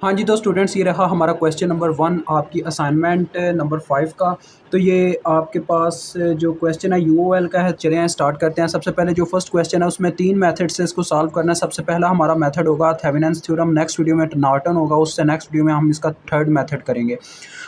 हाँ जी, तो स्टूडेंट्स ये रहा हमारा क्वेश्चन नंबर 1 आपकी असाइनमेंट नंबर 5 का। तो ये आपके पास जो क्वेश्चन है यूओएल का है। चलिए स्टार्ट करते हैं। सबसे पहले जो फर्स्ट क्वेश्चन है उसमें 3 मेथड से इसको सॉल्व करना है। सबसे पहला हमारा मेथड होगा थेवेनिन्स थ्योरम, नेक्स्ट वीडियो में नॉर्टन होगा, उससे नेक्स्ट वीडियो में हम इसका थर्ड मेथड करेंगे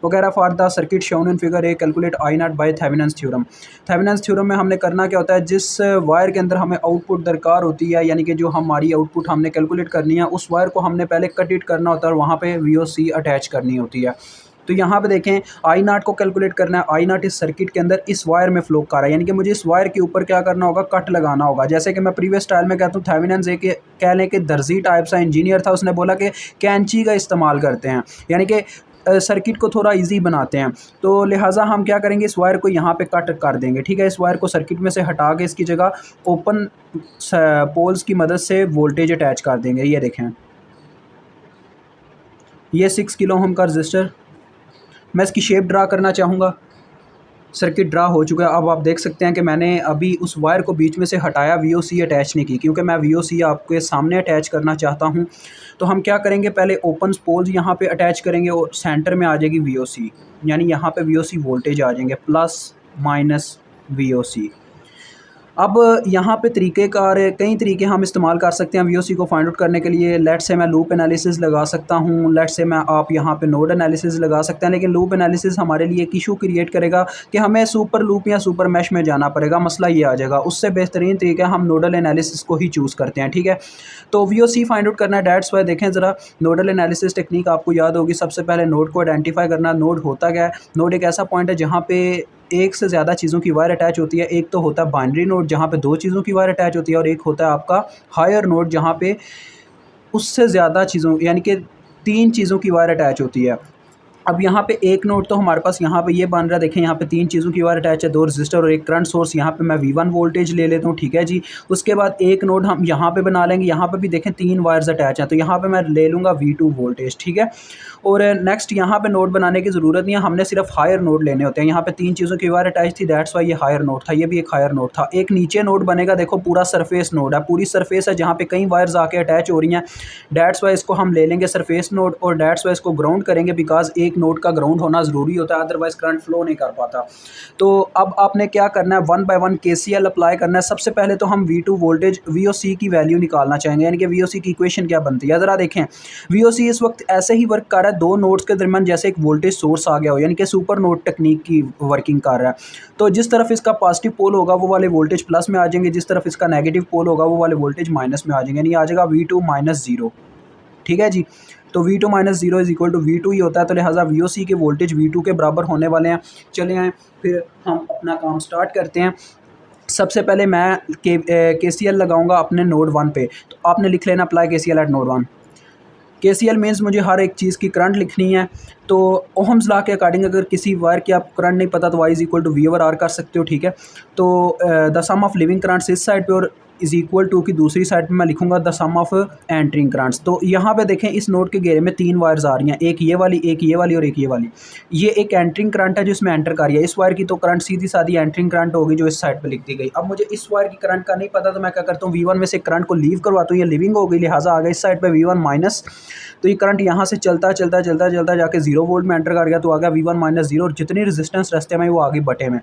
वगैरह। For the circuit shown in figure A calculate I naught by Thevenin's theorem. Thevenin's theorem में हमने करना क्या होता है, जिस वायर के अंदर हमें आउटपुट दरकार होती है, यानी कि जो हमारी आउटपुट हमने कैलकुलेट करनी है, उस वायर को हमने पहले कट इट करना होता है और वहाँ पे वीओसी अटैच करनी होती है। तो यहाँ पे देखें आई नॉट को कैलकुलेट करना है। आई नॉट इस सर्किट के अंदर इस वायर में फ्लो कर रहा है, यानी कि मुझे इस वायर के ऊपर क्या करना होगा, कट लगाना होगा। जैसे कि मैं प्रीवियस स्टाइल में कहता हूँ थेवेनिन्स एक कह लें कि दर्जी टाइप सा इंजीनियर था, उसने बोला कि कैंची का इस्तेमाल करते हैं, यानी कि सर्किट को थोड़ा इजी बनाते हैं। तो लिहाजा हम क्या करेंगे, इस वायर को यहाँ पे कट कर देंगे। ठीक है, इस वायर को सर्किट में से हटा के इसकी जगह ओपन पोल्स की मदद से वोल्टेज अटैच कर देंगे। ये देखें, ये 6 किलो ओम का रजिस्टर। मैं इसकी शेप ड्रा करना चाहूँगा। सर्किट ड्रा हो चुका है। अब आप देख सकते हैं कि मैंने अभी उस वायर को बीच में से हटाया, वीओसी अटैच नहीं की, क्योंकि मैं वीओसी आपके सामने अटैच करना चाहता हूं। तो हम क्या करेंगे, पहले ओपन पोल्स यहाँ पे अटैच करेंगे और सेंटर में आ जाएगी वीओसी, यानी यहाँ पे वीओसी वोल्टेज आ जाएंगे प्लस माइनस वीओसी। अब यहाँ पे तरीक़ेकार कई तरीके हम इस्तेमाल कर सकते हैं वीओसी को फाइंड आउट करने के लिए। लेट से मैं लूप एनालिसिस लगा सकता हूँ, लेट से मैं आप यहाँ पे नोड एनालिसिस लगा सकते हैं। लेकिन लूप एनालिसिस हमारे लिए एक इशू क्रिएट करेगा कि हमें सुपर लूप या सुपर मैश में जाना पड़ेगा, मसला ये आ जाएगा। उससे बेहतरीन तरीका हम नोडल एनालिसिस को ही चूज़ करते हैं। ठीक है, तो वीओसी फाइंड आउट करना है, डैट्स वाई। देखें ज़रा, नोडल एनालिसिस टेक्निक आपको याद होगी। सबसे पहले नोड को आइडेंटिफाई करना। नोड होता क्या है, नोड एक ऐसा पॉइंट है जहाँ पे एक से ज़्यादा चीज़ों की वायर अटैच होती है। एक तो होता है बाइनरी नोड जहाँ पे 2 चीज़ों की वायर अटैच होती है, और एक होता है आपका हायर नोड जहाँ पे उससे ज़्यादा चीज़ों यानी कि 3 चीज़ों की वायर अटैच होती है। अब यहाँ पे एक नोड तो हमारे पास यहाँ पे ये बन रहा है। देखें यहाँ पे 3 चीज़ों की वायर अटैच है, 2 रजिस्टर और एक करंट सोर्स। यहाँ पे मैं V1 वोल्टेज ले लेता हूँ। ठीक है जी, उसके बाद एक नोड हम यहाँ पे बना लेंगे। यहाँ पे भी देखें 3 वायर्स अटैच हैं, तो यहाँ पे मैं ले लूँगा V2 वोल्टेज। ठीक है, और नेक्स्ट यहाँ पे नोड बनाने की ज़रूरत नहीं है, हमने सिर्फ हायर नोड लेने होते हैं। यहाँ पे 3 चीज़ों की वायर अटैच थी, दैट्स वाई ये हायर नोड था। ये भी एक हायर नोड था। एक नीचे नोड बनेगा, देखो पूरा सरफेस नोड है, पूरी सरफेस है जहाँ पे कई वायर्स आके अटैच हो रही हैं। दैट्स वाई इसको हम ले लेंगे सरफेस नोड, और दैट्स वाई इसको ग्राउंड करेंगे, बिकॉज एक नोड का ग्राउंड होना ज़रूरी होता है, अदरवाइज करंट फ्लो नहीं कर पाता। तो अब आपने क्या करना है, 1 बाय 1 केसीएल अप्लाई करना है। सबसे पहले तो हम V2 वोल्टेज वीओसी की वैल्यू निकालना चाहेंगे, यानी कि वीओसी की इक्वेशन क्या बनती है। ज़रा देखें, वीओसी इस वक्त ऐसे ही वर्क कर रहा है, 2 नोड्स के दरमियान जैसे एक वोल्टेज सोर्स आ गया हो, यानी कि सुपर नोड टेक्निक की वर्किंग कर रहा है। तो जिस तरफ इसका पॉजिटिव पोल होगा वो वाले वोल्टेज प्लस में आ जाएंगे, जिस तरफ इसका नेगेटिव पोल होगा वो वाले वोल्टेज माइनस में आ जाएंगे, यानी आ जाएगा V2 माइनस 0। ठीक है जी, तो V2 minus 0 is equal to V2 ही होता है, तो लिहाजा VOC के वोल्टेज V2 के बराबर होने वाले हैं। चले आए फिर हम अपना काम स्टार्ट करते हैं। सबसे पहले मैं KCL लगाऊंगा अपने नोड 1 पे। तो आपने लिख लेना apply KCL eight node 1। KCL means मुझे हर एक चीज़ की करंट लिखनी है। तो ओहम्स लॉ के अकॉर्डिंग अगर किसी वायर की आप करंट नहीं पता तो Y is equal to V over R कर सकते हो। ठीक है, तो the sum of leaving currents इस साइड पे और इज़ इक्वल टू की दूसरी साइड पे मैं लिखूंगा the sum of entering currents. तो यहाँ पे देखें इस नोड के घेरे में 3 वायर्स आ रही हैं, एक ये वाली, एक ये वाली और एक ये वाली। ये एक एंटरिंग करंट है जो इसमें एंटर कर रही है। इस वायर की तो करंट सीधी सादी एंटरिंग करंट होगी जो इस साइड पे लिख दी गई। अब मुझे इस वायर की करंट का नहीं पता, तो मैं क्या करता हूँ, V1 में से करंट को लीव करवाता हूँ। ये लिविंग हो गई, लिहाजा आ गया इस साइड पे V1 माइनस। तो ये करंट यहाँ से चलता चलता चलता चलता जाके 0 वोल्ट में एंटर कर गया, तो आ गया V1 माइनस 0, और जितनी रेजिस्टेंस रास्ते में वो आ गई बटे में।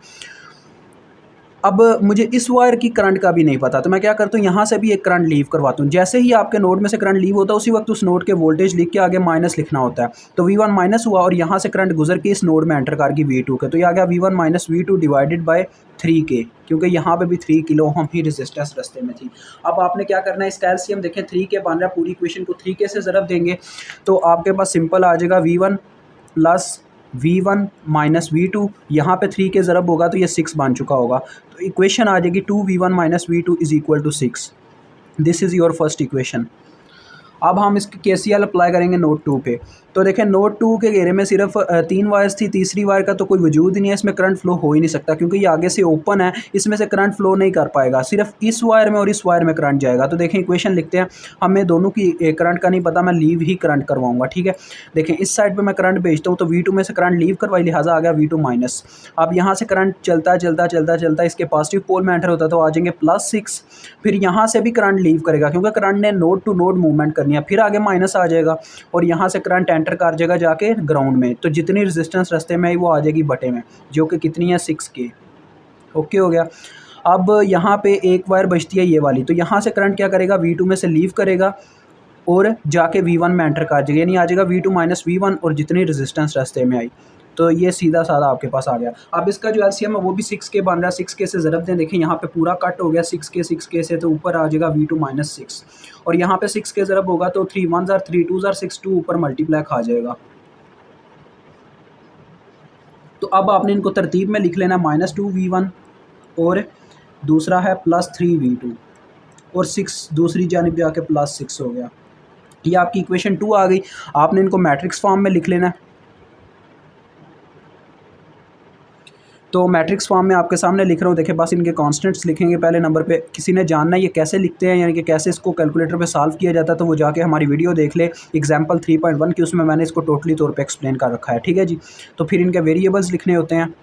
अब मुझे इस वायर की करंट का भी नहीं पता, तो मैं क्या करता हूँ, यहाँ से भी एक करंट लीव करवाता हूँ। जैसे ही आपके नोड में से करंट लीव होता है उसी वक्त उस नोड के वोल्टेज लिख के आगे माइनस लिखना होता है। तो V1 माइनस हुआ और यहाँ से करंट गुजर के इस नोड में एंटर कर गई V2 के, तो ये आ गया V1 minus V2 divided by 3K, क्योंकि यहाँ पे भी 3 किलो ओम ही रेजिस्टेंस रास्ते में थी। अब आपने क्या करना है, इसका एलसीएम देखें 3K बन रहा है, पूरी इक्वेशन को 3K से ज़रब देंगे तो आपके पास सिंपल आ जाएगा V1 plus V1 minus V2, यहाँ पे 3 के ज़रब होगा तो ये 6 बन चुका होगा। तो इक्वेशन आ जाएगी 2V1 minus V2 is equal to 6। This is your first equation. अब हम इसकी KCL अप्लाई करेंगे नोड 2 पे। तो देखें नोड 2 के घेरे में सिर्फ 3 वायर्स थी, तीसरी वायर का तो कोई वजूद ही नहीं है, इसमें करंट फ्लो हो ही नहीं सकता क्योंकि ये आगे से ओपन है, इसमें से करंट फ्लो नहीं कर पाएगा, सिर्फ इस वायर में और इस वायर में करंट जाएगा। तो देखें इक्वेशन लिखते हैं, हमें दोनों की करंट का नहीं पता, मैं लीव ही करंट करवाऊंगा। ठीक है, देखें इस साइड पर मैं करंट भेजता हूँ तो V2 में से करंट लीव करवाई, लिहाजा आ गया V2 माइनस। अब यहाँ से करंट चलता चलता चलता चलता इसके पॉजिटिव पोल में एंटर होता है तो आ जाएंगे +6। फिर यहाँ से भी करंट लीव करेगा क्योंकि करंट ने नोड टू नोड मूवमेंट करनी करनी है, फिर आगे माइनस आ जाएगा और यहाँ से करंट एंटर कर जाएगा जाके ग्राउंड में, तो जितनी रजिस्टेंस रास्ते में आई वो आ जाएगी बटे में, जो कि कितनी है 6K। ओके हो गया। अब यहाँ पे एक वायर बचती है ये वाली, तो यहाँ से करंट क्या करेगा, V2 में से लीव करेगा और जाके V1 में एंटर कर जाएगा, यानी आ जाएगा V2 माइनस V1 और जितनी रेजिस्टेंस रास्ते में आई, तो ये सीधा साधा आपके पास आ गया। अब इसका जो LCM है वो भी 6K बन रहा है, 6K से ज़रब दें, देखें यहाँ पे पूरा कट हो गया 6K से, तो ऊपर आ जाएगा V2 माइनस 6 और यहाँ पे 6K ज़रब होगा तो 3 1 3 2 6 2 ऊपर मल्टीप्लाई खा जाएगा। तो अब आपने इनको तरतीब में लिख लेना, -2V1 और दूसरा है +3V2 और 6 दूसरी जानिब जाके +6 हो गया। ये आपकी इक्वेशन 2 आ गई। आपने इनको मैट्रिक्स फॉर्म में लिख लेना है। तो मैट्रिक्स फॉर्म में आपके सामने लिख रहा हूँ, देखिए बस इनके कांस्टेंट्स लिखेंगे पहले नंबर पे। किसी ने जानना है ये कैसे लिखते हैं, यानी कि कैसे इसको कैलकुलेटर पे सॉल्व किया जाता है, तो वो जाके हमारी वीडियो देख ले एग्जाम्पल 3.1 की, उसमें मैंने इसको टोटली तौर पे एक्सप्लेन कर रखा है। ठीक है जी। तो फिर इनके वेरिएबल्स लिखने होते हैं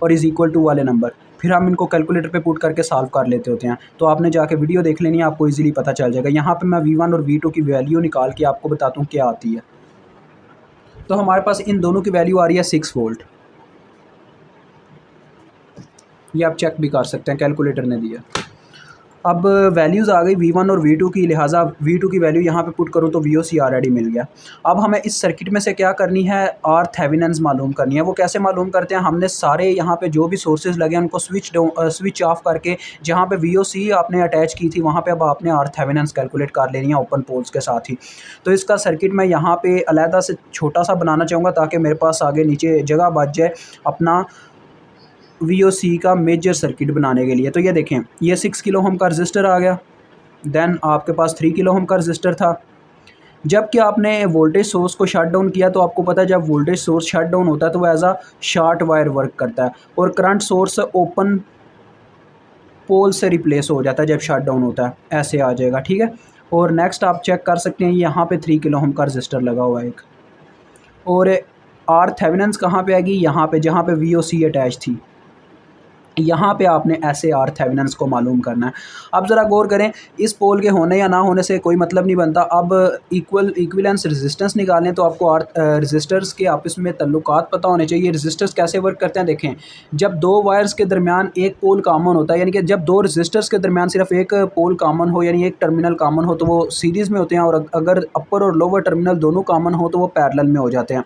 और इज़ इक्वल टू वाले नंबर, फिर हम इनको कैलकुलेटर पे पुट करके सॉल्व कर लेते होते हैं। तो आपने जाके वीडियो देख लेनी है, आपको इजीली पता चल जाएगा। यहाँ पे मैं V1 और V2 की वैल्यू निकाल के आपको बताता हूँ क्या आती है। तो हमारे पास इन दोनों की वैल्यू आ रही है 6 वोल्ट, ये आप चेक भी कर सकते हैं, कैलकुलेटर ने दिया। अब वैल्यूज़ आ गई V1 और V2 की, लिहाजा V2 की वैल्यू यहाँ पे पुट करूँ तो VOC ऑलरेडी मिल गया। अब हमें इस सर्किट में से क्या करनी है, R थेवेनिन्स मालूम करनी है। वो कैसे मालूम करते हैं, हमने सारे यहाँ पे जो भी सोर्सेज लगे हैं उनको स्विच ऑफ करके जहाँ पे VOC आपने अटैच की थी वहाँ पे अब आपने R थेवेनिन्स कैलकुलेट कर लेनी है ओपन पोल्स के साथ ही। तो इसका सर्किट मैं यहाँ पे अलहदा से छोटा सा बनाना चाहूँगा ताकि मेरे पास आगे नीचे जगह बच जाए अपना VOC का मेजर सर्किट बनाने के लिए। तो ये देखें, ये 6 किलो ओम का रजिस्टर आ गया, देन आपके पास 3 किलो ओम का रजिस्टर था। जब कि आपने वोल्टेज सोर्स को शट डाउन किया तो आपको पता है जब वोल्टेज सोर्स शट डाउन होता है तो वो एज आ शॉर्ट वायर वर्क करता है और करंट सोर्स ओपन पोल से रिप्लेस हो जाता है जब शट डाउन होता है, ऐसे आ जाएगा। ठीक है। और नेक्स्ट आप चेक कर सकते हैं यहाँ पे 3 किलो ओम का रजिस्टर लगा हुआ है एक, और R थेवेनिन्स कहाँ पे आएगी, यहाँ पे जहाँ पे VOC अटैच थी, यहाँ पे आपने ऐसे R थेवेनिन्स को मालूम करना है। अब ज़रा गौर करें, इस पोल के होने या ना होने से कोई मतलब नहीं बनता। अब इक्विवेलेंस रेजिस्टेंस निकालें तो आपको रेजिस्टर्स के आपस में तल्लुकात पता होने चाहिए। रेजिस्टर्स कैसे वर्क करते हैं देखें, जब दो वायर्स के दरमियान एक पोल कॉमन होता है, यानी कि जब दो रेजिस्टर्स के दरमियान सिर्फ एक पोल कॉमन हो यानी एक टर्मिनल कॉमन हो तो वो सीरीज़ में होते हैं, और अगर अपर और लोअर टर्मिनल दोनों कॉमन हो तो वो पैरेलल में हो जाते हैं।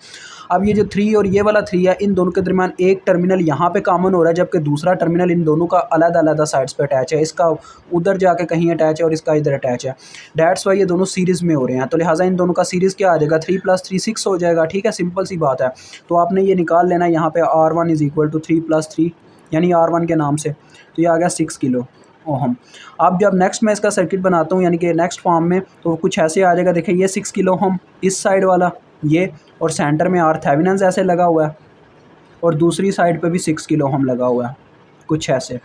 अब ये जो 3 और ये वाला 3 है, इन दोनों के दरमियान एक टर्मिनल यहाँ पे कॉमन हो रहा है जबकि दूसरा टर्मिनल इन दोनों का अलग-अलग साइड्स पे अटैच है। इसका उधर जाके कहीं अटैच है और इसका इधर अटैच है। दैट्स वाई ये दोनों सीरीज़ में हो रहे हैं, तो लिहाजा इन दोनों का सीरीज़ क्या आ जाएगा, 3 + 3 6 हो जाएगा। ठीक है, सिंपल सी बात है। तो आपने ये निकाल लेना यहाँ पे R1 = 3 + 3 यानी R1 के नाम से, तो ये आ गया 6 किलो ओहम। अब जब नेक्स्ट मैं इसका सर्किट बनाता हूँ यानी कि नेक्स्ट फॉर्म में, तो कुछ ऐसे आ जाएगा। देखिए ये 6 किलो ओहम इस साइड वाला ये, और सेंटर में R थेवेनिन्स ऐसे लगा हुआ है और दूसरी साइड पे भी 6 किलो ओहम लगा हुआ है, कुछ ऐसे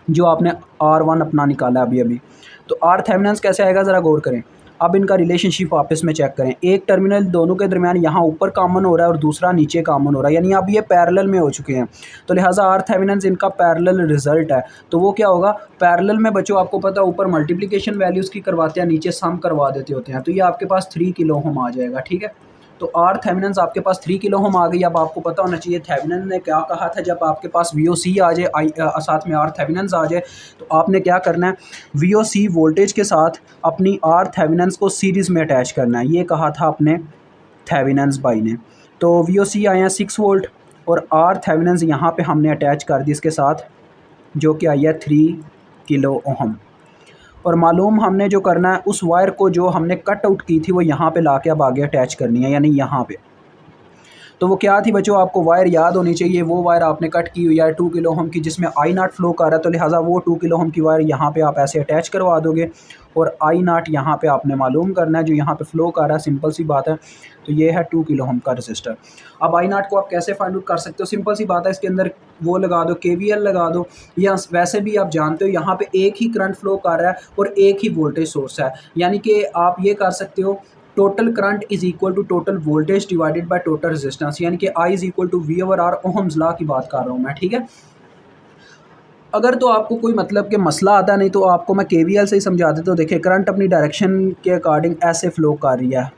जो आपने R1 अपना निकाला अभी। तो R थेवेनिन्स कैसे आएगा ज़रा गौर करें। अब इनका रिलेशनशिप आपस में चेक करें, एक टर्मिनल दोनों के दरमियान यहाँ ऊपर कॉमन हो रहा है और दूसरा नीचे कॉमन हो रहा है, यानी अब ये पैरेलल में हो चुके हैं। तो लिहाजा R थेवेनिन्स इनका पैरेलल रिजल्ट है। तो वो क्या होगा, पैरेलल में बच्चों आपको पता है ऊपर मल्टीप्लिकेशन वैल्यूज़ की करवाते हैं, नीचे सम करवा देते होते हैं। तो ये आपके पास 3 किलो ओहम आ जाएगा। ठीक है, तो R थेवेनिन्स आपके पास 3 किलो ओहम आ गई। अब आपको पता होना चाहिए थेवेनिन ने क्या कहा था, जब आपके पास VOC आ जाए साथ में R थेवेनिन्स आ जाए तो आपने क्या करना है, VOC वोल्टेज के साथ अपनी R थेवेनिन्स को सीरीज़ में अटैच करना है। ये कहा था अपने थेवेनिन्स भाई ने। तो VOC आए हैं 6 वोल्ट और R थेवेनिन्स यहाँ पे हमने अटैच कर दी इसके साथ, जो कि आई है 3 किलो ओहम। और मालूम हमने जो करना है, उस वायर को जो हमने कट आउट की थी वो यहाँ पे लाके अब आगे अटैच करनी है, यानी यहाँ पे। तो वो क्या थी बच्चों, आपको वायर याद होनी चाहिए। वो वायर आपने कट की हुई है 2 किलो ओहम की जिसमें I0 फ्लो कर रहा है, तो लिहाजा वो 2 किलो ओहम की वायर यहाँ पे आप ऐसे अटैच करवा दोगे और I0 यहाँ पे आपने मालूम करना है जो यहाँ पे फ्लो कर रहा है। सिंपल सी बात है। तो ये है 2 किलो ओहम का रजिस्टर। अब I0 को आप कैसे फाइंड आउट कर सकते हो, सिंपल सी बात है, इसके अंदर वो लगा दो, KVL लगा दो, या वैसे भी आप जानते हो यहाँ पे एक ही करंट फ्लो कर रहा है और एक ही वोल्टेज सोर्स है, यानी कि आप ये कर सकते हो total current = total voltage divided by total resistance, यानी कि I = V/R ओहम्स लॉ की बात कर रहा हूँ मैं। ठीक है, अगर तो आपको कोई मतलब कि मसला आता नहीं तो आपको मैं केवीएल से ही समझा देता हूँ। देखिए करंट अपनी डायरेक्शन के अकॉर्डिंग ऐसे फ़्लो कर रही है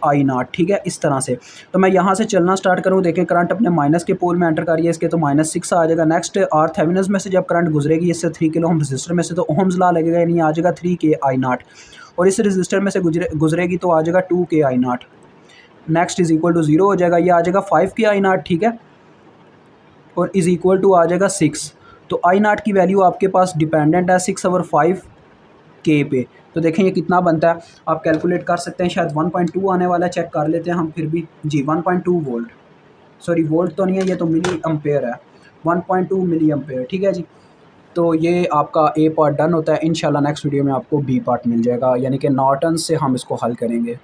आई नॉट, ठीक है, इस तरह से। तो मैं यहाँ से चलना स्टार्ट करूँ, देखें करंट अपने माइनस के पोल में एंटर कर रही है, इसके तो -6 आ जाएगा। नेक्स्ट आर थेवेनिन में से जब करंट गुजरेगी इससे 3 किलो ओम रजिस्टर में से, तो ओम्स लॉ लगेगा, यानी आ जाएगा 3 के आई नॉट, और इस रजिस्टर में से गुजरेगी तो आ जाएगा 2 के I naught. Next is equal to 0 हो जाएगा, ये आ जाएगा 5 के आई नॉट, ठीक है, और इज इक्वल टू आ जाएगा 6। तो आई नॉट की वैल्यू आपके पास डिपेंडेंट है 6 ओवर 5 के पे। तो देखें ये कितना बनता है, आप कैलकुलेट कर सकते हैं, शायद 1.2 आने वाला है, चेक कर लेते हैं हम फिर भी जी। 1.2 वोल्ट, सॉरी वोल्ट तो नहीं है, ये तो मिली एम्पेयर है, 1.2 मिली एम्पेयर, ठीक है जी। तो ये आपका ए पार्ट डन होता है। इंशाल्लाह नेक्स्ट वीडियो में आपको बी पार्ट मिल जाएगा, यानी कि नॉर्टन से हम इसको हल करेंगे।